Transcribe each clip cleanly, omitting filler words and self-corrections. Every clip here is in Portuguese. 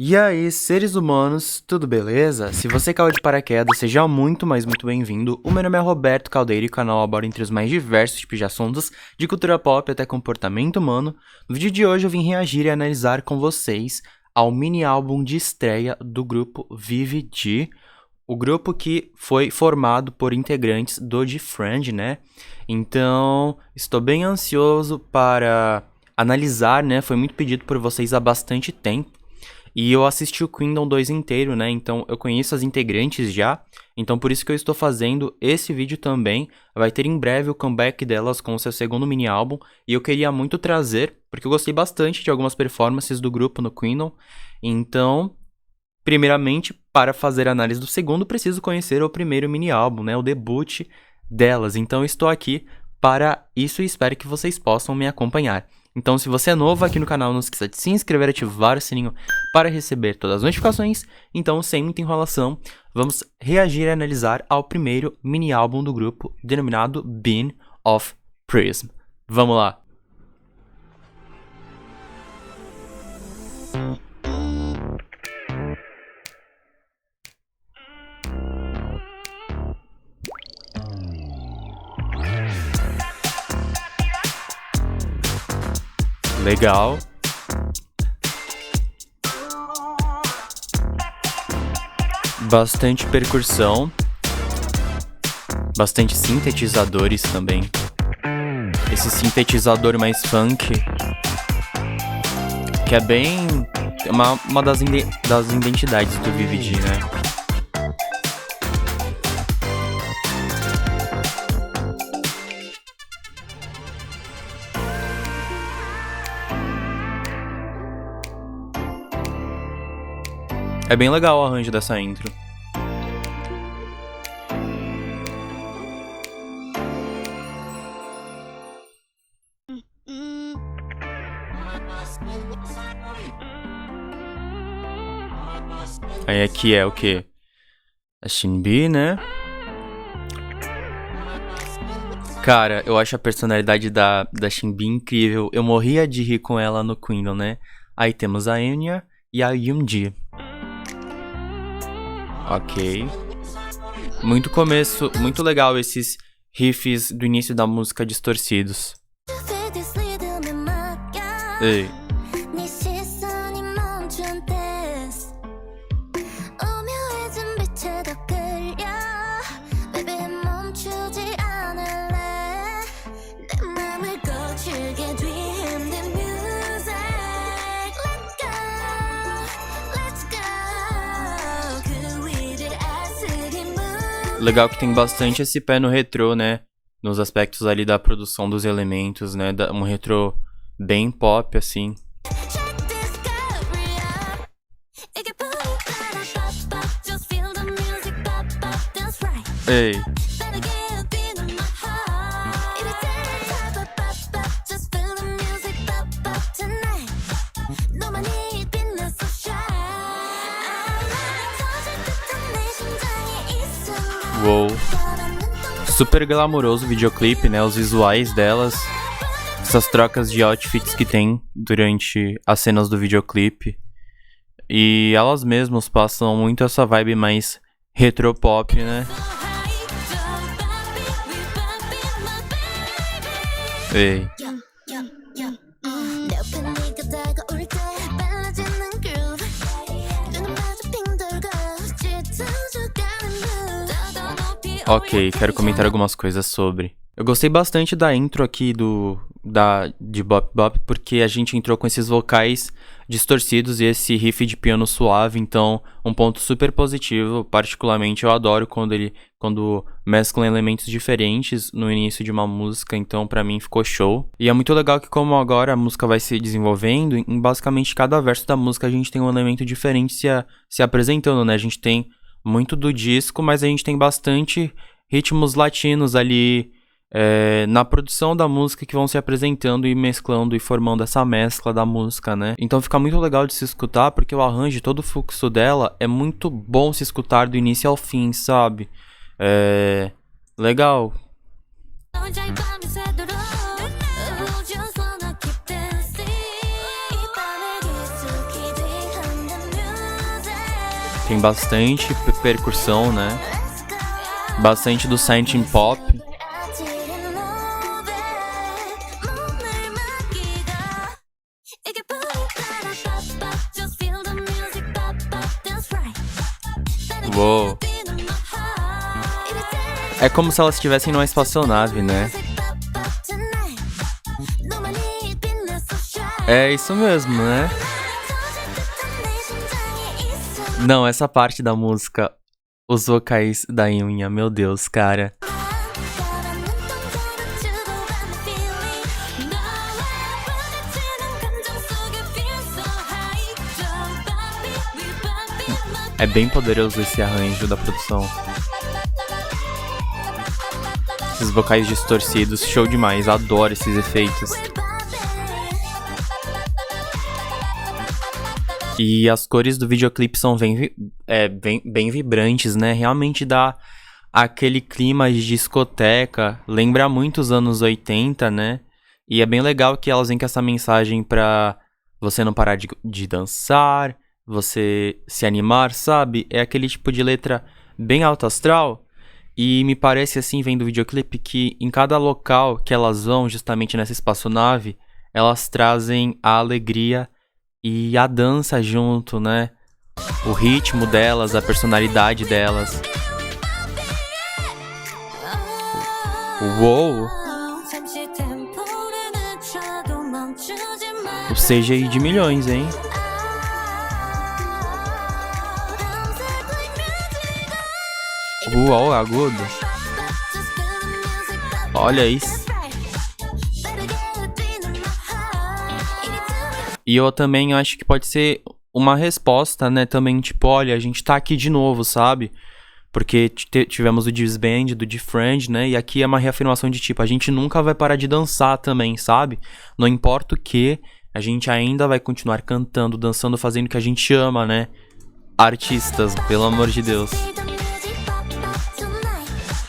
E aí, seres humanos, tudo beleza? Se você caiu de paraquedas, seja muito, mas muito bem-vindo. O meu nome é Roberto Caldeira e o canal aborda entre os mais diversos tipos de assuntos, de cultura pop até comportamento humano. No vídeo de hoje eu vim reagir e analisar com vocês ao mini álbum de estreia do grupo Vivi G, o grupo que foi formado por integrantes do Friend, né? Então, estou bem ansioso para analisar, né? Foi muito pedido por vocês há bastante tempo. E eu assisti o Kingdom 2 inteiro, né? Então eu conheço as integrantes já. Então por isso que eu estou fazendo esse vídeo também. Vai ter em breve o comeback delas com o seu segundo mini álbum. E eu queria muito trazer, porque eu gostei bastante de algumas performances do grupo no Kingdom. Então, primeiramente, para fazer a análise do segundo, preciso conhecer o primeiro mini álbum, né? O debut delas. Então eu estou aqui para isso e espero que vocês possam me acompanhar. Então, se você é novo aqui no canal, não esqueça de se inscrever e ativar o sininho para receber todas as notificações. Então, sem muita enrolação, vamos reagir e analisar ao primeiro mini álbum do grupo, denominado Beam of Prism. Vamos lá! Legal. Bastante percussão. Bastante sintetizadores também. Esse sintetizador mais funk, que é bem uma das identidades do Vivi G, né? É bem legal o arranjo dessa intro. Aí aqui é o que? A Shinbi, né? Cara, eu acho a personalidade da Shinbi incrível. Eu morria de rir com ela no Kingdom, né? Aí temos a Enya e a Yoonji. Ok. Muito começo, muito legal esses riffs do início da música distorcidos. Ei. Legal que tem bastante esse pé no retrô, né? Nos aspectos ali da produção dos elementos, né? Um retrô bem pop, assim. Ei. Uou. Super glamouroso o videoclipe, né? Os visuais delas. Essas trocas de outfits que tem durante as cenas do videoclipe. E elas mesmas passam muito essa vibe mais retro pop, né? Ei. Ok, quero comentar algumas coisas sobre. Eu gostei bastante da intro aqui de Bop Bop, porque a gente entrou com esses vocais distorcidos e esse riff de piano suave, então um ponto super positivo. Particularmente eu adoro quando mesclam elementos diferentes no início de uma música, então pra mim ficou show. E é muito legal que como agora a música vai se desenvolvendo, em basicamente cada verso da música a gente tem um elemento diferente se apresentando, né? A gente tem muito do disco, mas a gente tem bastante ritmos latinos ali na produção da música que vão se apresentando e mesclando e formando essa mescla da música, né? Então fica muito legal de se escutar, porque o arranjo, todo o fluxo dela é muito bom se escutar do início ao fim, sabe? Legal. Tem bastante percussão, né? Bastante do synth pop. Uou. É como se elas estivessem numa espaçonave, né? É isso mesmo, né? Não, essa parte da música, os vocais da Yunya, meu Deus, cara. É bem poderoso esse arranjo da produção. Esses vocais distorcidos, show demais, adoro esses efeitos. E as cores do videoclipe são bem vibrantes, né? Realmente dá aquele clima de discoteca, lembra muito os anos 80, né? E é bem legal que elas vêm com essa mensagem pra você não parar de dançar, você se animar, sabe? É aquele tipo de letra bem alto astral. E me parece assim, vendo o videoclipe, que em cada local que elas vão, justamente nessa espaçonave, elas trazem a alegria e a dança junto, né? O ritmo delas, a personalidade delas. Uou! O CGI de milhões, hein? Uau, agudo. Olha isso. E eu também acho que pode ser uma resposta, né? Também, tipo, olha, a gente tá aqui de novo, sabe? Porque tivemos o Disband do Defriend, né? E aqui é uma reafirmação de tipo, a gente nunca vai parar de dançar também, sabe? Não importa o que, a gente ainda vai continuar cantando, dançando, fazendo o que a gente ama, né? Artistas, pelo amor de Deus.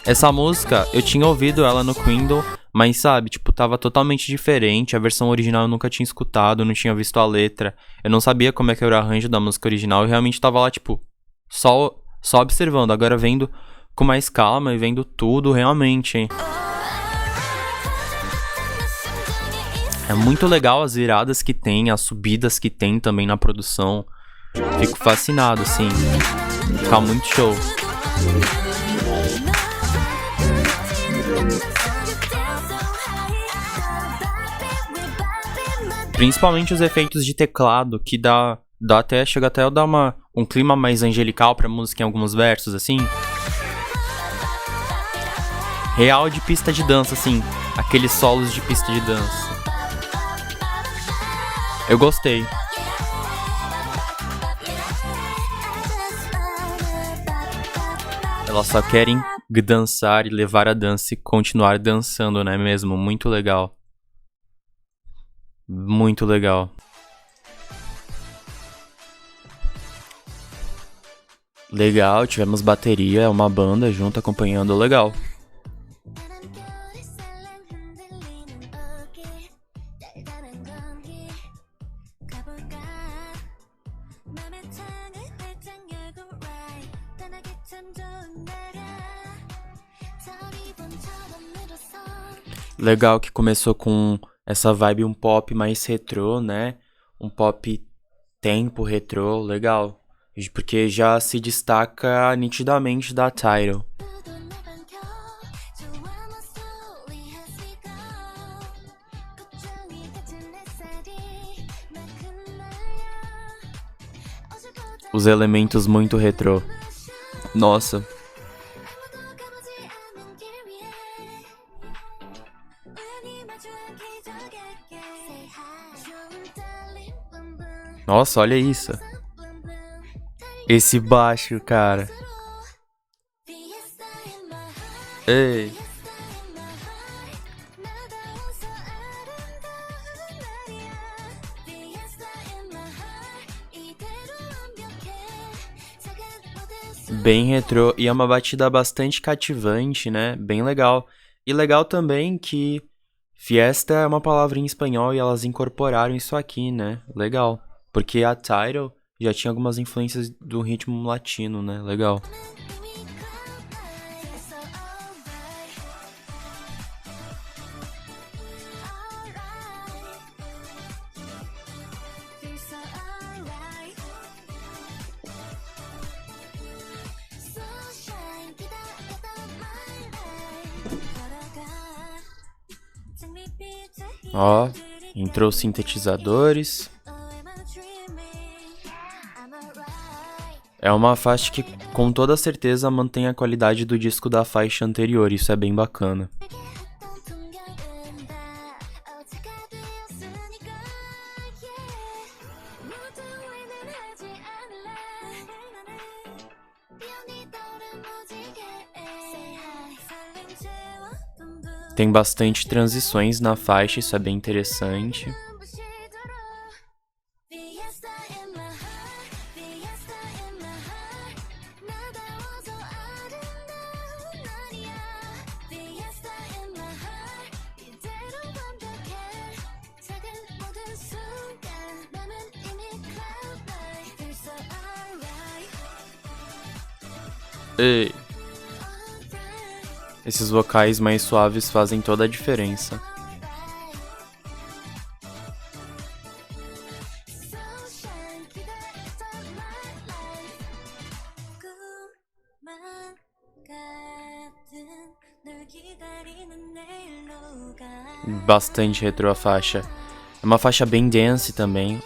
Essa música, eu tinha ouvido ela no Kindle, mas sabe, tipo, tava totalmente diferente. A versão original eu nunca tinha escutado, não tinha visto a letra. Eu não sabia como é que era o arranjo da música original. Eu realmente tava lá, tipo, só observando. Agora vendo com mais calma e vendo tudo realmente, hein. É muito legal as viradas que tem, as subidas que tem também na produção. Fico fascinado, assim. Tá muito show. Principalmente os efeitos de teclado, que chega até a dar um clima mais angelical pra música em alguns versos, assim. Real de pista de dança, assim. Aqueles solos de pista de dança. Eu gostei. Elas só querem dançar e levar a dança e continuar dançando, não é mesmo? Muito legal. Muito legal. Legal, tivemos bateria, é uma banda junto acompanhando, legal. Legal que começou com essa vibe um pop mais retrô, né? Um pop tempo retrô, legal. Porque já se destaca nitidamente da Tidal. Os elementos muito retrô. Nossa. Nossa, olha isso. Esse baixo, cara. Ei. Bem retrô e é uma batida bastante cativante, né? Bem legal. E legal também que fiesta é uma palavra em espanhol e elas incorporaram isso aqui, né? Legal. Porque a Tidal já tinha algumas influências do ritmo latino, né? Legal. Ó, entrou os sintetizadores. É uma faixa que com toda certeza mantém a qualidade do disco da faixa anterior, isso é bem bacana. Tem bastante transições na faixa, isso é bem interessante. Ei. Esses vocais mais suaves fazem toda a diferença. Bastante retrô a faixa. É uma faixa bem dance também.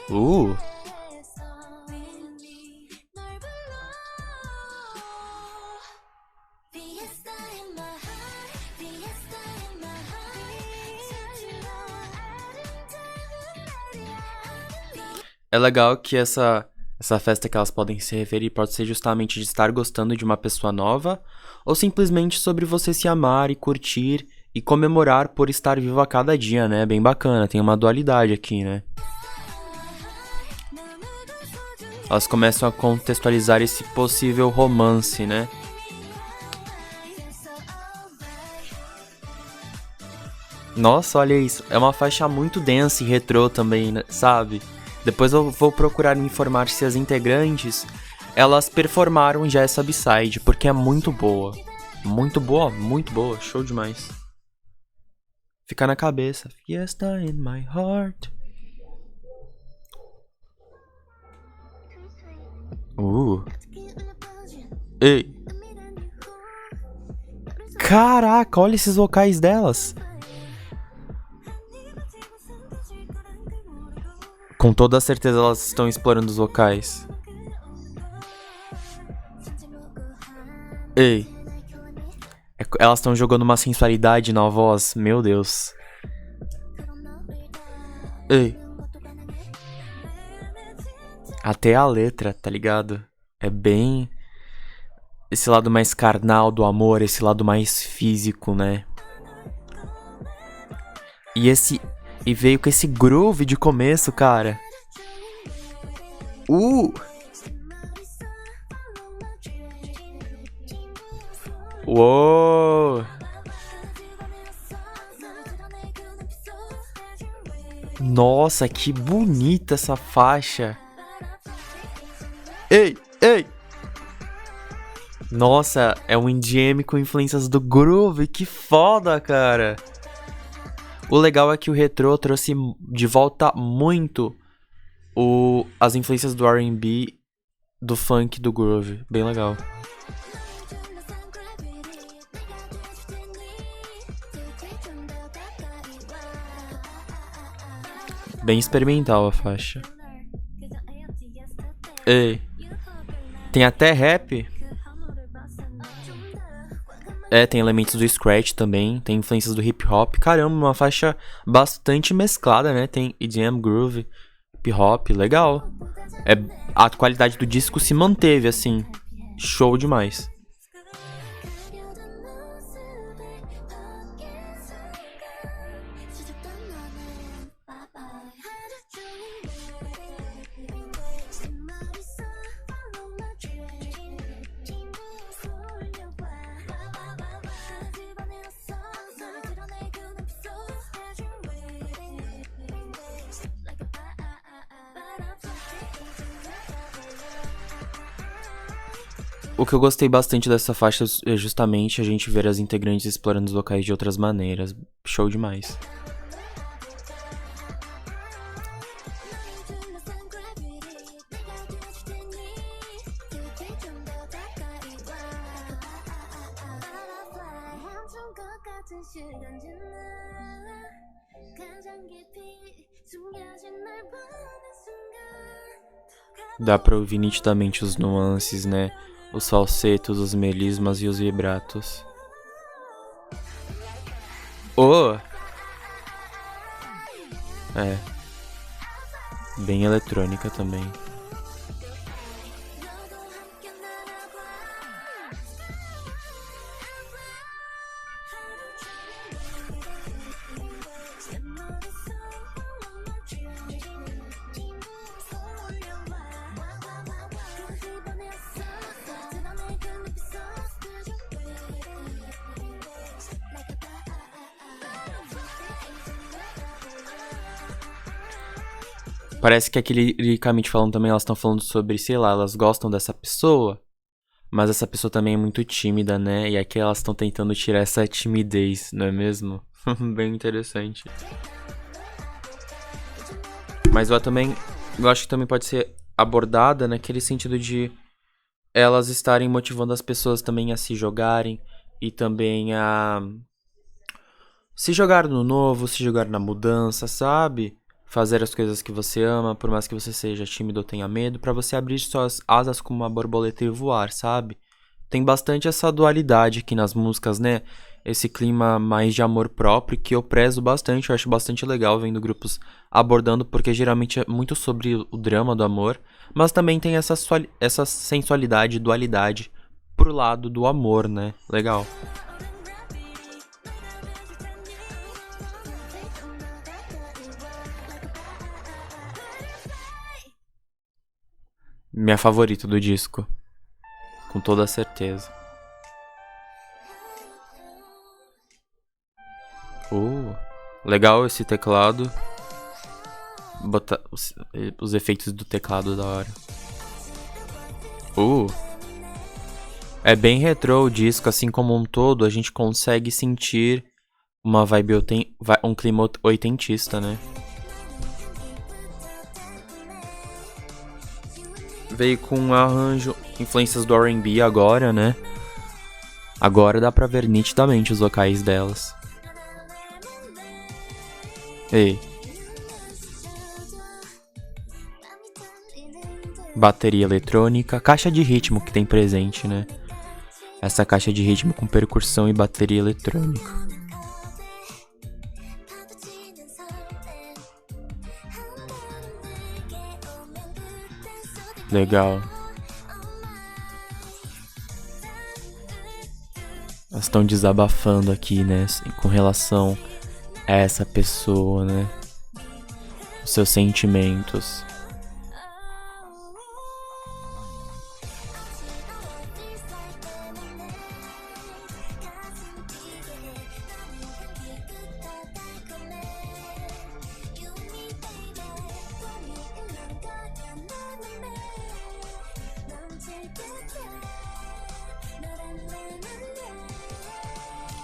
É legal que essa festa que elas podem se referir pode ser justamente de estar gostando de uma pessoa nova, ou simplesmente sobre você se amar e curtir e comemorar por estar vivo a cada dia, né? Bem bacana, tem uma dualidade aqui, né? Elas começam a contextualizar esse possível romance, né? Nossa, olha isso. É uma faixa muito densa e retrô também, né? Sabe? Depois eu vou procurar me informar se as integrantes, elas performaram já essa B-side, porque é muito boa. Muito boa, muito boa. Show demais. Fica na cabeça. Fiesta in my heart. Ei. Caraca, olha esses vocais delas. Com toda certeza elas estão explorando os vocais. Ei. Elas estão jogando uma sensualidade na voz. Meu Deus. Ei. Até a letra, tá ligado? É bem... esse lado mais carnal do amor, esse lado mais físico, né? E veio com esse groove de começo, cara. Uou! Nossa, que bonita essa faixa. Ei, ei! Nossa, é um EDM com influências do groove, que foda, cara. O legal é que o retrô trouxe de volta muito as influências do R&B, do funk, do groove. Bem legal. Bem experimental a faixa. Ei. Tem até rap. Tem elementos do scratch também, tem influências do hip hop. Caramba, uma faixa bastante mesclada, né? Tem EDM, groove, hip hop, legal. A qualidade do disco se manteve, assim. Show demais. O que eu gostei bastante dessa faixa é justamente a gente ver as integrantes explorando os vocais de outras maneiras. Show demais. Dá pra ouvir nitidamente os nuances, né? Os falsetos, os melismas e os vibratos. Oh! É. Bem eletrônica também. Parece que aqui, liricamente falando também, elas estão falando sobre, sei lá, elas gostam dessa pessoa, mas essa pessoa também é muito tímida, né? E aqui elas estão tentando tirar essa timidez, não é mesmo? Bem interessante. Mas eu acho que também pode ser abordada naquele sentido de elas estarem motivando as pessoas também a se jogarem e também a se jogar no novo, se jogar na mudança, sabe? Fazer as coisas que você ama, por mais que você seja tímido ou tenha medo, pra você abrir suas asas como uma borboleta e voar, sabe? Tem bastante essa dualidade aqui nas músicas, né? Esse clima mais de amor próprio que eu prezo bastante, eu acho bastante legal vendo grupos abordando, porque geralmente é muito sobre o drama do amor, mas também tem essa sensualidade, dualidade pro lado do amor, né? Legal. Minha favorita do disco, com toda certeza. Legal esse teclado. Botar os efeitos do teclado da hora. É bem retrô o disco, assim como um todo, a gente consegue sentir uma vibe, um clima oitentista, né? Veio com um arranjo, influências do R&B agora, né? Agora dá pra ver nitidamente os vocais delas. Ei. Bateria eletrônica, caixa de ritmo que tem presente, né? Essa caixa de ritmo com percussão e bateria eletrônica. Legal. Elas estão desabafando aqui, né? Com relação a essa pessoa, né? Os seus sentimentos.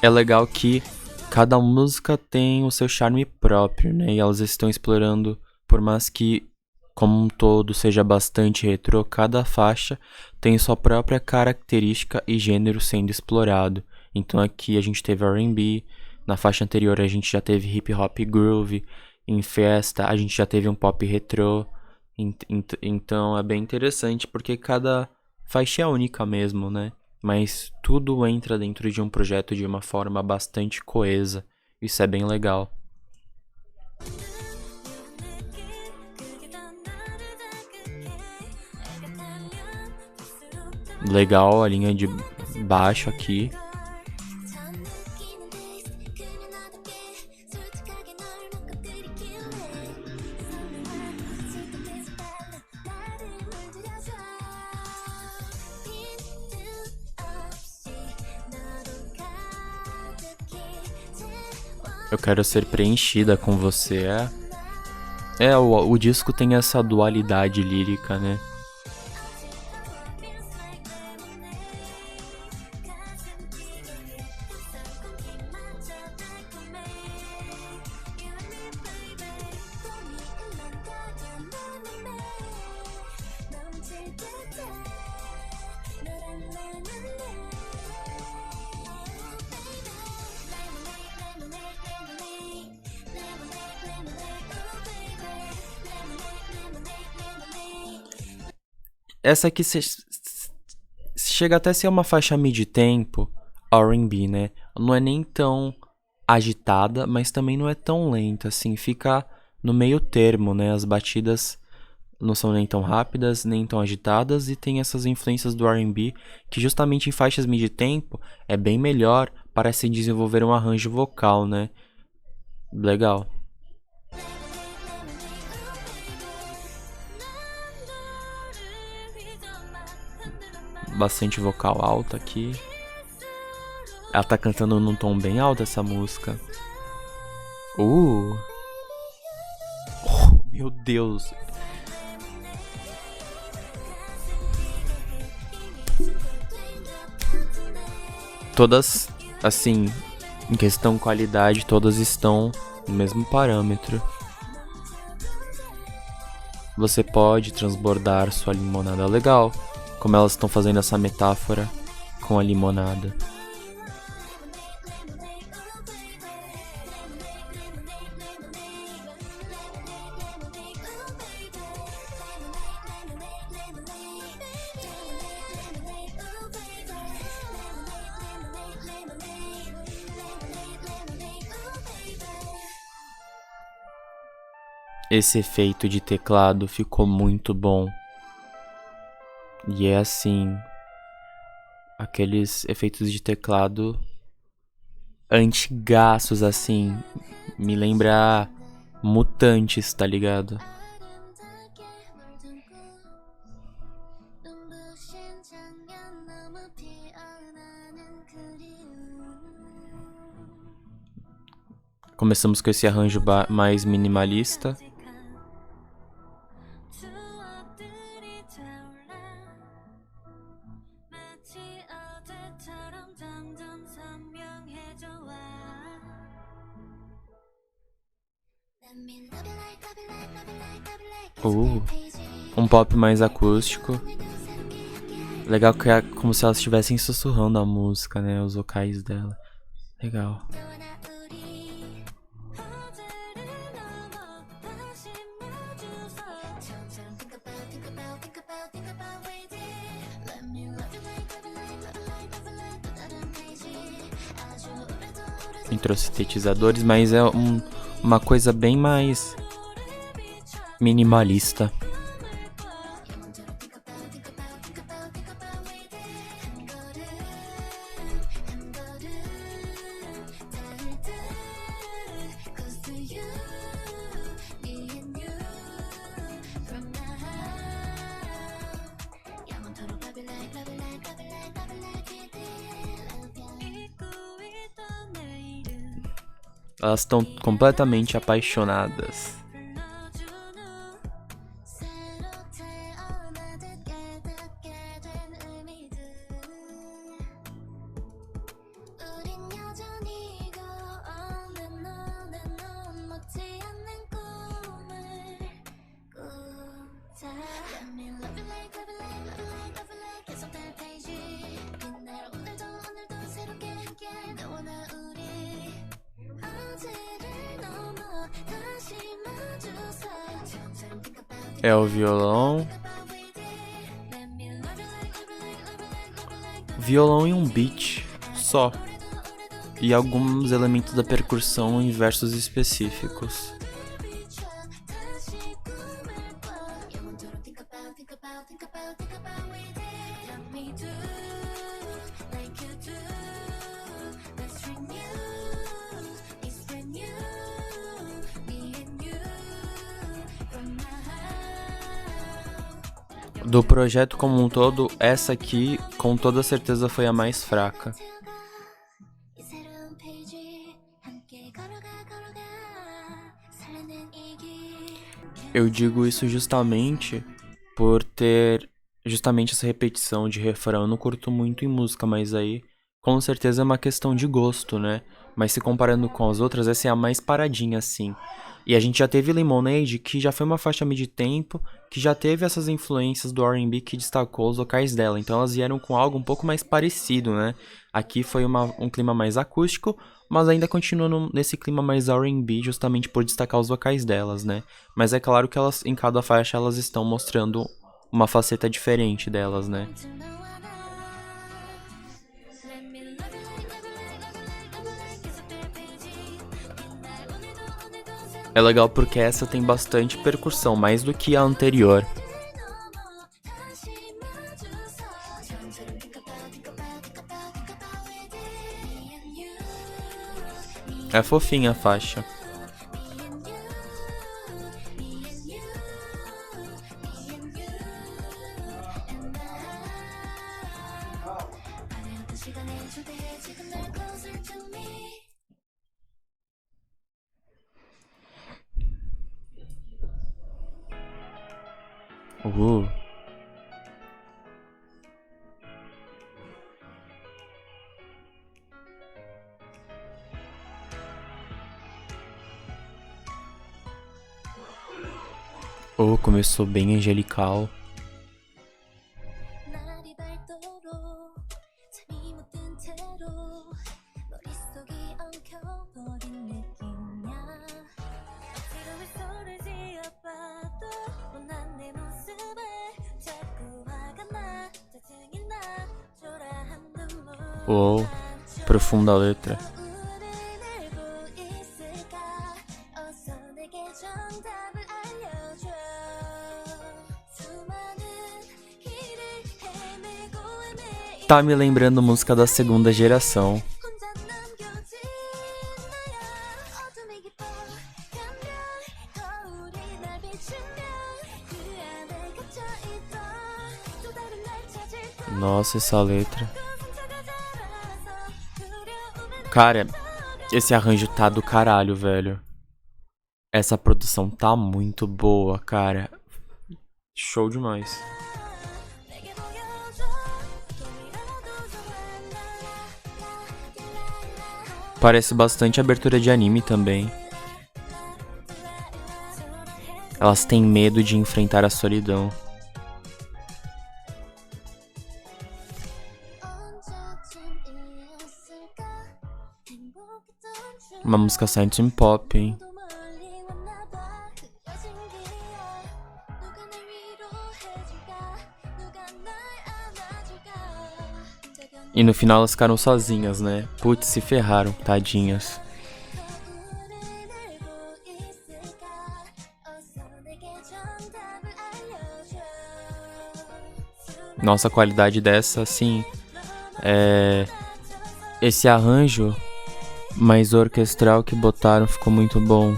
É legal que cada música tem o seu charme próprio, né? E elas estão explorando, por mais que como um todo seja bastante retrô, cada faixa tem sua própria característica e gênero sendo explorado. Então aqui a gente teve R&B, na faixa anterior a gente já teve hip hop e groove, em Festa a gente já teve um pop retrô. Então é bem interessante porque cada faixa é única mesmo, né? Mas tudo entra dentro de um projeto de uma forma bastante coesa. Isso é bem legal. Legal a linha de baixo aqui. Eu quero ser preenchida com você. O disco tem essa dualidade lírica, né? essa aqui chega até a ser uma faixa mid-tempo R&B, né? Não é nem tão agitada, mas também não é tão lenta, assim, fica no meio termo, né? As batidas não são nem tão rápidas, nem tão agitadas, e tem essas influências do R&B, que justamente em faixas mid-tempo é bem melhor para se desenvolver um arranjo vocal, né? Legal. Bastante vocal alta aqui. Ela tá cantando num tom bem alto essa música. Oh, meu Deus. Todas, assim, em questão qualidade, todas estão no mesmo parâmetro. Você pode transbordar sua limonada. Legal, como elas estão fazendo essa metáfora com a limonada. Esse efeito de teclado ficou muito bom. E é assim, aqueles efeitos de teclado antigaços, assim, me lembra Mutantes, tá ligado? Começamos com esse arranjo mais minimalista. Um pop mais acústico. Legal que é como se elas estivessem sussurrando a música, né? Os vocais dela. Legal. Entrou sintetizadores, mas é uma coisa bem mais minimalista. Elas estão completamente apaixonadas. É o violão. Violão e um beat só. E alguns elementos da percussão em versos específicos. Do projeto como um todo, essa aqui com toda certeza foi a mais fraca. Eu digo isso justamente por ter justamente essa repetição de refrão. Eu não curto muito em música, mas aí com certeza é uma questão de gosto, né? Mas se comparando com as outras, essa é a mais paradinha, assim. E a gente já teve Lemonade, que já foi uma faixa mid-tempo, que já teve essas influências do R&B que destacou os vocais dela. Então elas vieram com algo um pouco mais parecido, né? Aqui foi um clima mais acústico, mas ainda continua nesse clima mais R&B, justamente por destacar os vocais delas, né? Mas é claro que elas, em cada faixa elas estão mostrando uma faceta diferente delas, né? É legal porque essa tem bastante percussão, mais do que a anterior. É fofinha a faixa. Uh. Oh, começou bem angelical. Oh, profunda letra. Tá me lembrando música da segunda geração. Nossa, essa letra. Cara, esse arranjo tá do caralho, velho. Essa produção tá muito boa, cara. Show demais. Parece bastante abertura de anime também. Elas têm medo de enfrentar a solidão. Uma música synth pop, hein? E no final elas ficaram sozinhas, né? Putz, se ferraram, tadinhas. Nossa, a qualidade dessa, assim, esse arranjo mais orquestral que botaram ficou muito bom.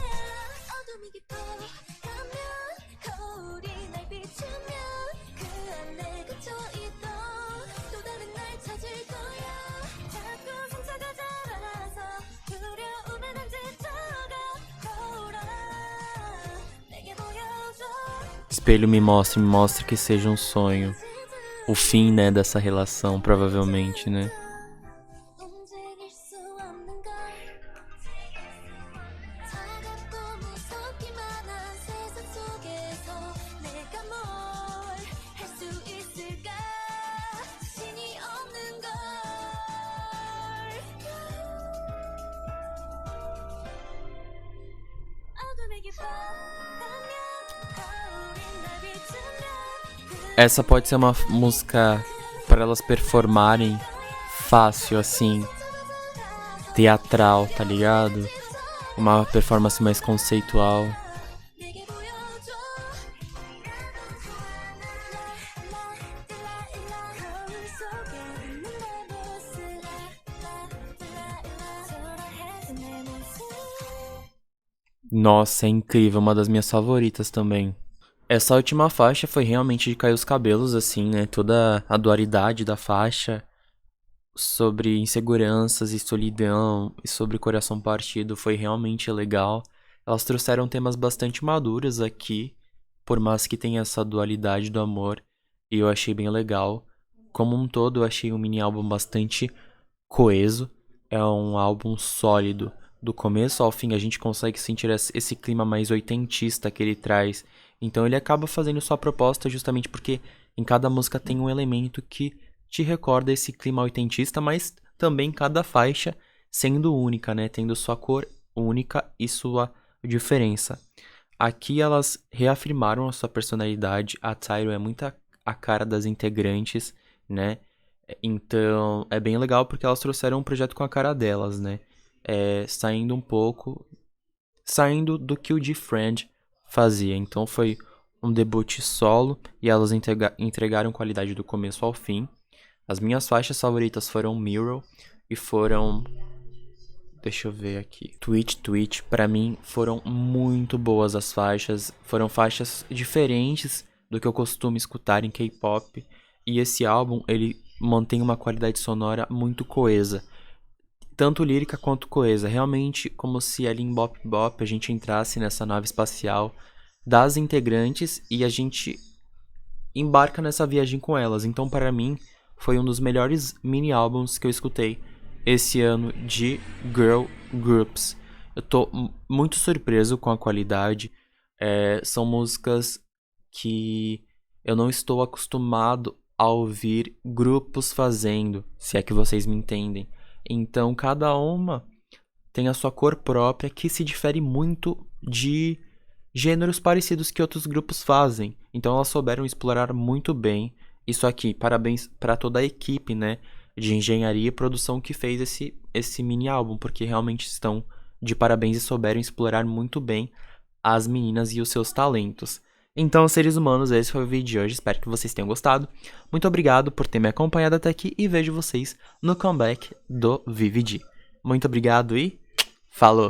Espelho me mostra que seja um sonho. O fim, né, dessa relação, provavelmente, né? Essa pode ser uma música para elas performarem fácil, assim, teatral, tá ligado? Uma performance mais conceitual. Nossa, é incrível, uma das minhas favoritas também. Essa última faixa foi realmente de cair os cabelos, assim, né? Toda a dualidade da faixa sobre inseguranças e solidão e sobre coração partido foi realmente legal. Elas trouxeram temas bastante maduros aqui, por mais que tenha essa dualidade do amor, e eu achei bem legal. Como um todo, eu achei um mini álbum bastante coeso. É um álbum sólido. Do começo ao fim, a gente consegue sentir esse clima mais oitentista que ele traz. Então ele acaba fazendo sua proposta justamente porque em cada música tem um elemento que te recorda esse clima oitentista, mas também cada faixa sendo única, né? Tendo sua cor única e sua diferença. Aqui elas reafirmaram a sua personalidade. A Tyro é a cara das integrantes, né? Então, é bem legal porque elas trouxeram um projeto com a cara delas, né? Saindo do que o D-Friend fazia. Então, foi um debut solo e elas entregaram qualidade do começo ao fim. As minhas faixas favoritas foram Mirror e foram... Deixa eu ver aqui. Twitch. Pra mim, foram muito boas as faixas. Foram faixas diferentes do que eu costumo escutar em K-pop. E esse álbum, ele mantém uma qualidade sonora muito coesa. Tanto lírica quanto coesa. Realmente, como se ali em Bop Bop a gente entrasse nessa nave espacial das integrantes e a gente embarca nessa viagem com elas. Então, para mim, foi um dos melhores mini-álbuns que eu escutei esse ano de girl groups. Eu tô muito surpreso com a qualidade. São músicas que eu não estou acostumado a ouvir grupos fazendo, se é que vocês me entendem. Então, cada uma tem a sua cor própria que se difere muito de gêneros parecidos que outros grupos fazem. Então elas souberam explorar muito bem isso aqui. Parabéns para toda a equipe, né, de engenharia e produção que fez esse mini álbum, porque realmente estão de parabéns e souberam explorar muito bem as meninas e os seus talentos. Então, seres humanos, esse foi o vídeo de hoje. Espero que vocês tenham gostado. Muito obrigado por ter me acompanhado até aqui e vejo vocês no comeback do VVD. Muito obrigado e falou!